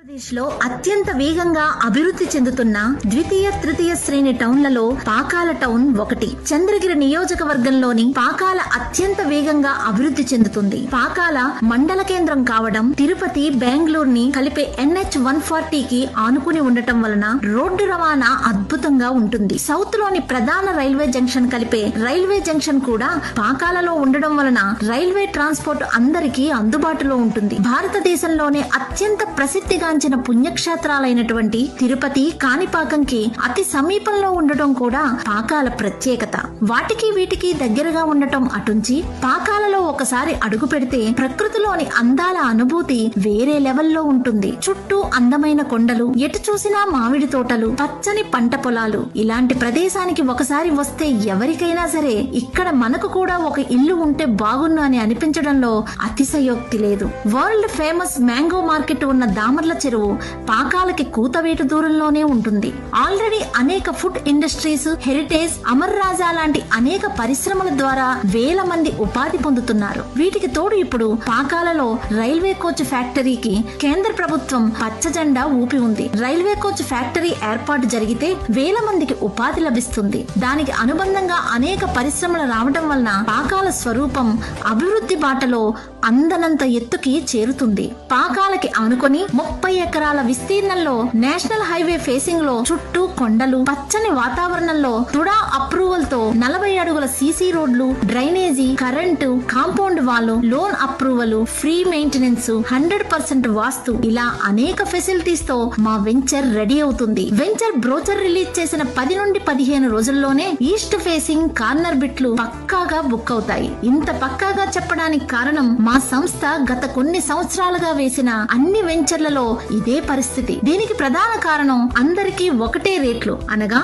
ఆంధ్రప్రదేశ్లో అత్యంత వేగంగా అభివృద్ధి చెందుతున్న ద్వితీయ తృతీయ శ్రేణి టౌన్లలో పాకాల టౌన్ ఒకటి. చంద్రగిరి నియోజకవర్గంలోని పాకాల అత్యంత వేగంగా అభివృద్ధి చెందుతుంది. పాకాల మండల కేంద్రం కావడం, తిరుపతి, బెంగళూరుని కలిపే NH 140 కి ఆనుకుని ఉండటం వలన రోడ్డు రవాణా అద్భుతంగా ఉంటుంది. సౌత్ లోని ప్రధాన రైల్వే జంక్షన్ కలిపే రైల్వే జంక్షన్ కూడా పాకాలలో ఉండడం వలన రైల్వే ట్రాన్స్పోర్ట్ అందరికీ అందుబాటులో ఉంటుంది. భారతదేశంలోనే అత్యంత ప్రసిద్ధిగాంచిన పుణ్యక్షేత్రాలైనటువంటి తిరుపతి, కాణిపాకంకి అతి సమీపంలో ఉండటం కూడా పాకాల ప్రత్యేకత. వాటికి వీటికి దగ్గరగా ఉండటం అటుంచి పాకాలలో ఒకసారి అడుగు పెడితే ప్రకృతిలోని అందాల అనుభూతి వేరే లెవెల్లో ఉంటుంది. చుట్టూ అందమైన కొండలు, ఎటు చూసినా మామిడి తోటలు, పచ్చని పంట పొలాలు. ఇలాంటి ప్రదేశానికి ఒకసారి వస్తే ఎవరికైనా సరే ఇక్కడ మనకు కూడా ఒక ఇల్లు ఉంటే బాగున్ను అని అనిపించడంలో అతిశయోక్తి లేదు. వరల్డ్ ఫేమస్ మ్యాంగో మార్కెట్ ఉన్న దామర్ల చెరువు పాకాలకి కూతవేటు దూరంలోనే ఉంటుంది. ఆల్రెడీ అనేక ఫుడ్ ఇండస్ట్రీస్, హెరిటేజ్, అమర్ రాజా లాంటి అనేక పరిశ్రమల ద్వారా వేల మంది ఉపాధి పొందుతున్నారు. వీటికి తోడు ఇప్పుడు పాకాలలో రైల్వే కోచ్ ఫ్యాక్టరీకి కేంద్ర ప్రభుత్వం పచ్చ జెండా ఊపి ఉంది. రైల్వే కోచ్ ఫ్యాక్టరీ ఏర్పాటు జరిగితే వేల మందికి ఉపాధి లభిస్తుంది. దానికి అనుబంధంగా అనేక పరిశ్రమలు రావడం వలన పాకాల స్వరూపం అభివృద్ధి బాటలో అందనంత ఎత్తుకి చేరుతుంది. పాకాలకి ఆనుకొని 30 ఎకరాల విస్తీర్ణంలో నేషనల్ హైవే ఫేసింగ్ లో చుట్టూ కొండలు, పచ్చని వాతావరణంలో తుడా అప్రూవల్ తో 40 అడుగుల సీసీ రోడ్లు, drainage, current, compound wall, loan approval, free maintenance, 100% వాస్తు, ఇలా అనేక ఫెసిలిటీస్ తో మా వెంచర్ రెడీ అవుతుంది. వెంచర్ బ్రోచర్ రిలీజ్ చేసిన 10 నుండి 15 రోజుల్లోనే ఈస్ట్ ఫేసింగ్ కార్నర్ బిట్లు పక్కాగా బుక్ అవుతాయి. ఇంత పక్కాగా చెప్పడానికి కారణం మా సంస్థ గత కొన్ని సంవత్సరాలుగా వేసిన అన్ని వెంచర్లలో ఇదే పరిస్థితి. దీనికి ప్రధాన కారణం అందరికీ ఒకటే రేట్లు అనగా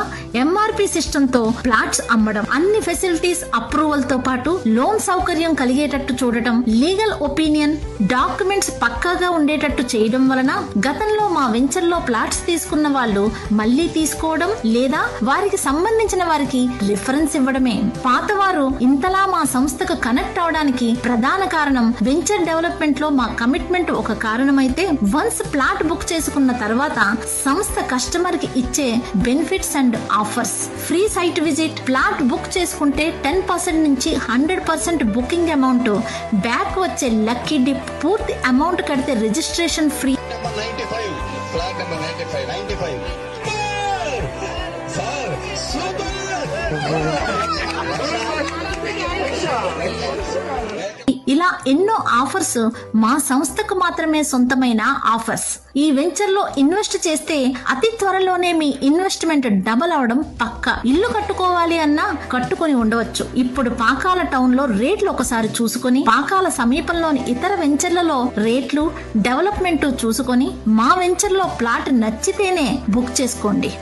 MRP సిస్టమ్ తో ప్లాట్స్ అమ్మడం, అన్ని ఫెసిలిటీస్ అప్రూవల్ తో పాటు లోన్ సౌకర్యం కలిగేటట్టు చూడటం, లీగల్ ఒపీనియన్, డాక్యుమెంట్స్ పక్కాగా ఉండేటట్టు చేయడం వలన గతంలో మా వెంచర్ లో ప్లాట్స్ తీసుకున్న వాళ్ళు మళ్లీ తీసుకోవడం లేదా వారికి సంబంధించిన వారికి రిఫరెన్స్ ఇవ్వడమే. పాతవారు ఇంతలా మా సంస్థకు కనెక్ట్ అవడానికి ప్రధాన కారణం వెంచర్ డెవలప్మెంట్ లో మా కమిట్మెంట్ ఒక కారణమైతే, వన్స్ ప్లాట్ బుక్ చేసుకున్న తర్వాత సంస్థ కస్టమర్ కి ఇచ్చే benefits and offers, free site visit, plot book చేసుకుంటే 10% నుంచి 100% బుకింగ్ అమౌంట్ బ్యాక్ వచ్చే లక్కీ డిప్, పూర్తి అమౌంట్ కడితే రిజిస్ట్రేషన్ ఫ్రీ. ఇలా ఎన్నో ఆఫర్స్ మా సంస్థకు మాత్రమే సొంతమైన ఆఫర్స్. ఈ వెంచర్ లో ఇన్వెస్ట్ చేస్తే అతి త్వరలోనే మీ ఇన్వెస్ట్మెంట్ డబల్ అవడం పక్కా. ఇల్లు కట్టుకోవాలి అన్నా కట్టుకొని ఉండవచ్చు. ఇప్పుడు పాకాల టౌన్ లో రేట్లు ఒకసారి చూసుకొని, పాకాల సమీపంలోని ఇతర వెంచర్లలో రేట్లు, డెవలప్మెంట్ చూసుకొని మా వెంచర్ లో ప్లాట్ నచ్చితేనే బుక్ చేసుకోండి.